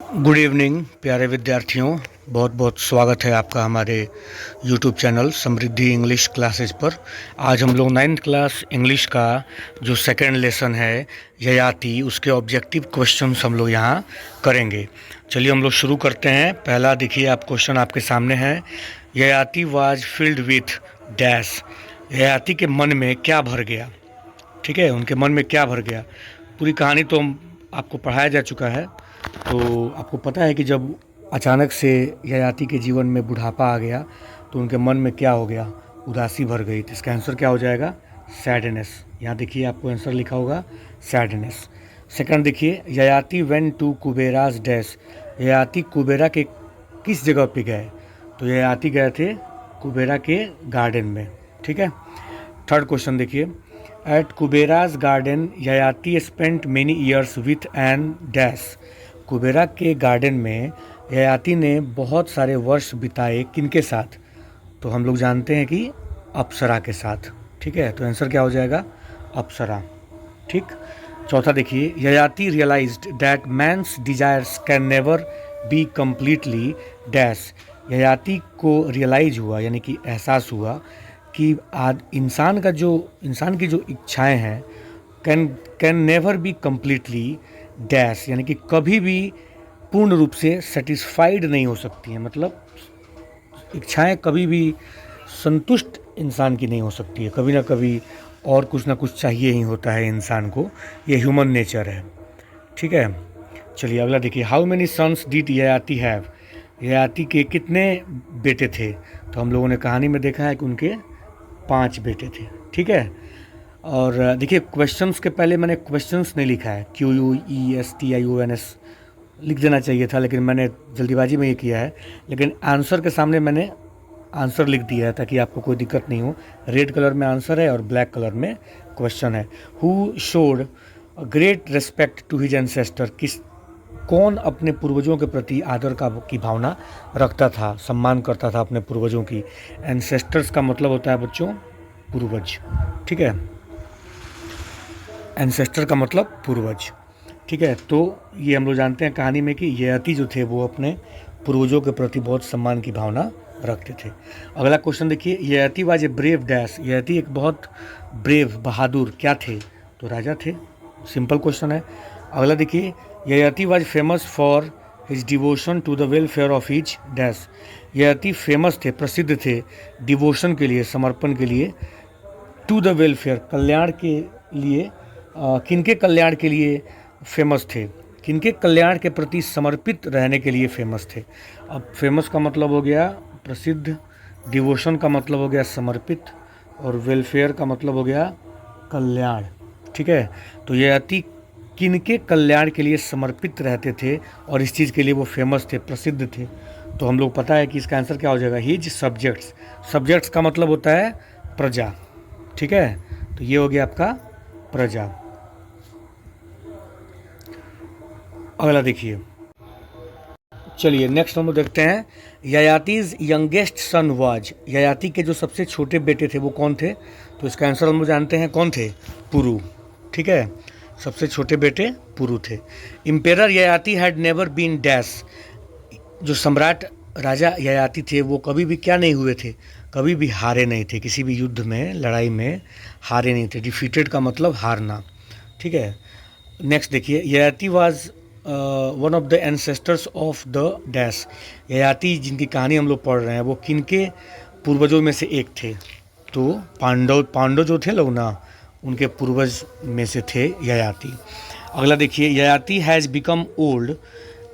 Good evening प्यारे विद्यार्थियों। बहुत बहुत स्वागत है आपका हमारे यूट्यूब चैनल समृद्धि इंग्लिश क्लासेस पर। आज हम लोग 9th क्लास इंग्लिश का जो सेकंड लेसन है ययाति, उसके ऑब्जेक्टिव क्वेश्चंस हम लोग यहाँ करेंगे। चलिए हम लोग शुरू करते हैं। पहला देखिए, आप क्वेश्चन आपके सामने है। Yayati was filled with dash. Yayati के मन में क्या भर गया। ठीक है, उनके मन में क्या भर गया। पूरी कहानी तो आपको पढ़ाया जा चुका है। तो आपको पता है कि जब अचानक से ययाति के जीवन में बुढ़ापा आ गया तो उनके मन में क्या हो गया, उदासी भर गई। तो इसका आंसर क्या हो जाएगा, सैडनेस। यहाँ देखिए आपको आंसर लिखा होगा सैडनेस। सेकंड देखिए, Yayati went to Kubera's dash. Yayati Kubera के किस जगह पे गए, तो ययाति गए थे कुबेरा के गार्डन में। ठीक है। थर्ड क्वेश्चन देखिए, at Kubera's garden Yayati spent many years with an dash. Kubera के गार्डन में ययाति ने बहुत सारे वर्ष बिताए किनके साथ, तो हम लोग जानते हैं कि अप्सरा के साथ। ठीक है, तो आंसर क्या हो जाएगा, अप्सरा। ठीक। चौथा देखिए, Yayati realised that man's desires can never be completely dash. Yayati को रियलाइज हुआ, यानी कि एहसास हुआ कि आज इंसान की जो इच्छाएं हैं can never be completely dash, यानी कि कभी भी पूर्ण रूप से सेटिस्फाइड नहीं हो सकती हैं। मतलब इच्छाएं कभी भी संतुष्ट इंसान की नहीं हो सकती है, कभी ना कभी और कुछ ना कुछ चाहिए ही होता है इंसान को। ये ह्यूमन नेचर है। ठीक है। चलिए अगला देखिए, how many sons did Yayati have. Yayati के कितने बेटे थे, तो हम लोगों ने कहानी में देखा है कि उनके 5 बेटे थे। ठीक है। और देखिए क्वेश्चंस के पहले मैंने क्वेश्चंस नहीं लिखा है, QUESTIONS लिख देना चाहिए था, लेकिन मैंने जल्दीबाजी में ये किया है। लेकिन आंसर के सामने मैंने आंसर लिख दिया है ताकि आपको कोई दिक्कत नहीं हो। रेड कलर में आंसर है और ब्लैक कलर में क्वेश्चन है। Who showed great respect to his ancestor. कौन अपने पूर्वजों के प्रति आदर की भावना रखता था, सम्मान करता था अपने पूर्वजों की। एंसेस्टर्स का मतलब होता है बच्चों पूर्वज। ठीक है, एंसेस्टर का मतलब पूर्वज। ठीक है। तो ये हम लोग जानते हैं कहानी में कि ययाति जो थे वो अपने पूर्वजों के प्रति बहुत सम्मान की भावना रखते थे। अगला क्वेश्चन देखिए, Yayati was a brave dash. Yayati एक बहुत ब्रेव, बहादुर क्या थे, तो राजा थे। सिंपल क्वेश्चन है। अगला देखिए, Yayati was famous for his devotion to the welfare of his dash. Yayati famous थे, प्रसिद्ध थे डिवोशन के लिए, समर्पण के लिए, टू द वेलफेयर कल्याण के लिए। किनके कल्याण के लिए फेमस थे, किनके कल्याण के प्रति समर्पित रहने के लिए फेमस थे। अब फेमस का मतलब हो गया प्रसिद्ध, डिवोशन का मतलब हो गया समर्पित, और वेलफेयर का मतलब हो गया कल्याण। ठीक है। तो ययाति किनके कल्याण के लिए समर्पित रहते थे और इस चीज़ के लिए वो फेमस थे, प्रसिद्ध थे, तो हम लोग पता है कि इसका आंसर क्या हो जाएगा, हिज सब्जेक्ट्स। सब्जेक्ट्स का मतलब होता है प्रजा। ठीक है, तो ये हो गया आपका प्रजा। अगला देखिए, चलिए नेक्स्ट हम लोग देखते हैं, ययातिज यंगेस्ट सन वाज। ययाति के जो सबसे छोटे बेटे थे वो कौन थे, तो इसका आंसर हम लोग जानते हैं कौन थे, पुरु। ठीक है, सबसे छोटे बेटे पुरु थे। Emperor Yayati had never been dash. जो सम्राट राजा ययाति थे वो कभी भी क्या नहीं हुए थे, कभी भी हारे नहीं थे, किसी भी युद्ध में, लड़ाई में हारे नहीं थे। डिफीटेड का मतलब हारना। ठीक है। नेक्स्ट देखिए, Yayati was one of the ancestors of the dash. Yayati जिनकी कहानी हम लोग पढ़ रहे हैं वो किनके पूर्वजों में से एक थे, तो पांडव जो थे लोग ना, उनके पूर्वज में से थे ययाति। अगला देखिए, Yayati has become old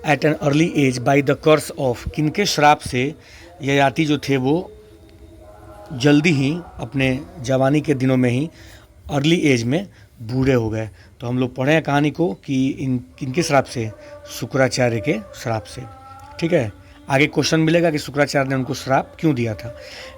at an early age by the curse of. किनके श्राप से ययाति जो थे वो जल्दी ही अपने जवानी के दिनों में ही अर्ली एज में बूढ़े हो गए। तो हम लोग पढ़े हैं कहानी को कि किनके श्राप से, शुक्राचार्य के श्राप से। ठीक है। आगे क्वेश्चन मिलेगा कि शुक्राचार्य ने उनको श्राप क्यों दिया था।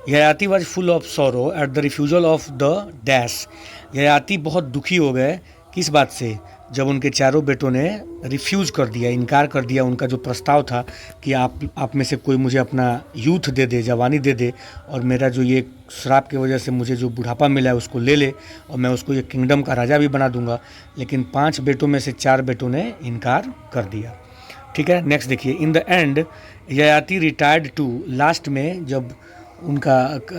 Yayati was full of sorrow at the refusal of the dash. Yayati बहुत दुखी हो गए किस बात से, जब उनके चारों बेटों ने रिफ्यूज़ कर दिया, इनकार कर दिया उनका जो प्रस्ताव था कि आप में से कोई मुझे अपना यूथ दे दे, जवानी दे दे, और मेरा जो ये श्राप की वजह से मुझे जो बुढ़ापा मिला है उसको ले ले, और मैं उसको ये किंगडम का राजा भी बना दूंगा। लेकिन 5 बेटों में से 4 बेटों ने इनकार कर दिया। ठीक है। नेक्स्ट देखिए, in the end Yayati retired to, लास्ट में जब उनका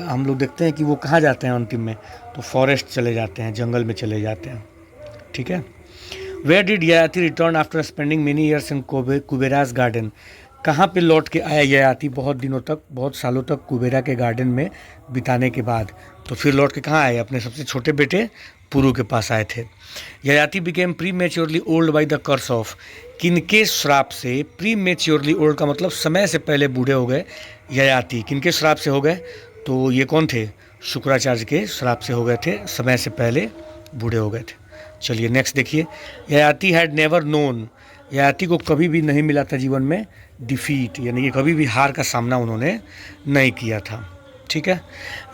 हम लोग देखते हैं कि वो कहाँ जाते हैं अंतिम में, तो फॉरेस्ट चले जाते हैं, जंगल में चले जाते हैं। ठीक है। Where did Yayati return after spending many years in Kubera's garden, कहाँ पे लौट के आया ययाति बहुत दिनों तक, बहुत सालों तक कुबेरा के गार्डन में बिताने के बाद, तो फिर लौट के कहाँ आए, अपने सबसे छोटे बेटे पुरु के पास आए थे। Yayati became prematurely old by the curse of, किनके श्राप से, प्री मेच्योरली ओल्ड का मतलब समय से पहले बूढ़े हो गए ययाति, किनके श्राप से हो गए, तो ये कौन थे, शुक्राचार्य के श्राप से हो गए थे, समय से पहले बूढ़े हो गए थे। चलिए नेक्स्ट देखिए, Yayati had never known, Yayati को कभी भी नहीं मिला था जीवन में डिफीट, यानी कि कभी भी हार का सामना उन्होंने नहीं किया था। ठीक है।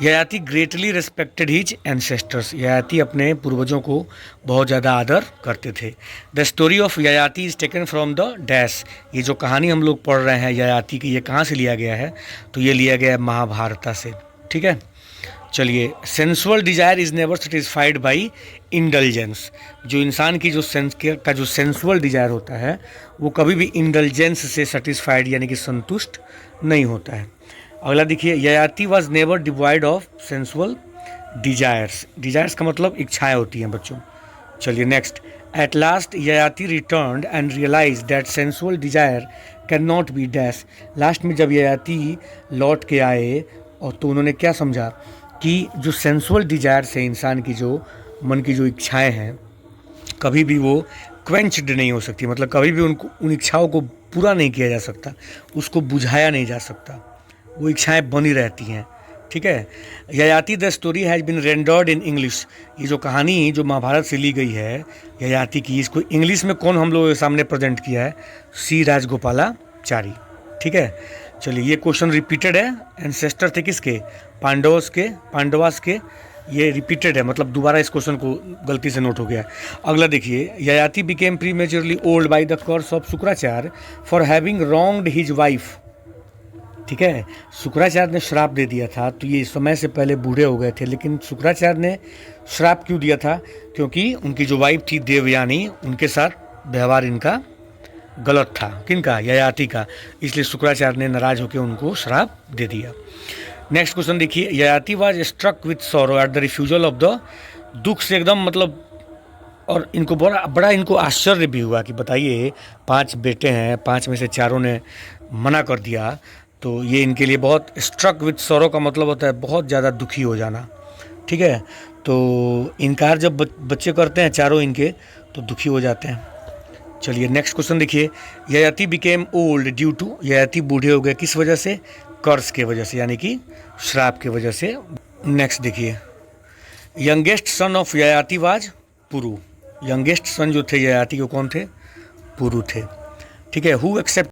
Yayati greatly respected his ancestors, Yayati अपने पूर्वजों को बहुत ज़्यादा आदर करते थे। The story of Yayati is taken from the dash, ये जो कहानी हम लोग पढ़ रहे हैं ययाति की, ये कहाँ से लिया गया है, तो ये लिया गया है महाभारत से। ठीक है। चलिए, sensual desire is never satisfied by indulgence, जो इंसान की जो सेंसुअल डिजायर होता है वो कभी भी इंडल्जेंस से सेटिस्फाइड यानी कि संतुष्ट नहीं होता है। अगला देखिए, Yayati was never devoid of sensual desires, desires का मतलब इच्छाएं होती हैं बच्चों। चलिए next, at last Yayati returned and realise that sensual desire can not be dash, लास्ट में जब ययाति लौट के आए और तो उन्होंने क्या समझा कि जो सेंसुअल डिजायर्स है, इंसान की जो मन की जो इच्छाएं हैं, कभी भी वो क्वेंच्ड नहीं हो सकती, मतलब कभी भी उनको उन इच्छाओं को पूरा नहीं किया जा सकता, उसको बुझाया नहीं जा सकता, वो इच्छाएं बनी रहती हैं। ठीक है। Yayati the story has been rendered in English, ये जो कहानी जो महाभारत से ली गई है ययाति की, इसको इंग्लिश में कौन हम लोगों के सामने प्रेजेंट किया है, सी राजगोपालाचारी। ठीक है। चलिए, ये क्वेश्चन रिपीटेड है, एंसेस्टर थे किसके, पांडवास के, ये रिपीटेड है, मतलब दोबारा इस क्वेश्चन को गलती से नोट हो गया। अगला देखिए, Yayati became prematurely old by the curse of Shukracharya for having wronged his wife. ठीक है। शुक्राचार्य ने श्राप दे दिया था, तो ये समय से पहले बूढ़े हो गए थे, लेकिन शुक्राचार्य ने श्राप क्यों दिया था, क्योंकि उनकी जो वाइफ थी देवयानी, उनके साथ व्यवहार इनका गलत था, किनका, ययाति का, इसलिए शुक्राचार्य ने नाराज होकर उनको श्राप दे दिया। नेक्स्ट क्वेश्चन देखिए, Yayati was struck with sorrow at the refusal of the, दुख से एकदम मतलब, और इनको बड़ा इनको आश्चर्य भी हुआ कि बताइए 5 बेटे हैं, 5 में से 4 ने मना कर दिया, तो ये इनके लिए बहुत, स्ट्रक विथ सॉरो का मतलब होता है बहुत ज़्यादा दुखी हो जाना। ठीक है। तो इनकार जब बच्चे करते हैं चारों इनके, तो दुखी हो जाते हैं। चलिए नेक्स्ट क्वेश्चन देखिए, Yayati became old due to, Yayati बूढ़े हो गए किस वजह से, कर्स के वजह से, यानी कि श्राप के वजह से। नेक्स्ट देखिए, youngest son of Yayati was Puru, youngest son जो थे ययाति के कौन थे, पुरु थे। ठीक है। Who accept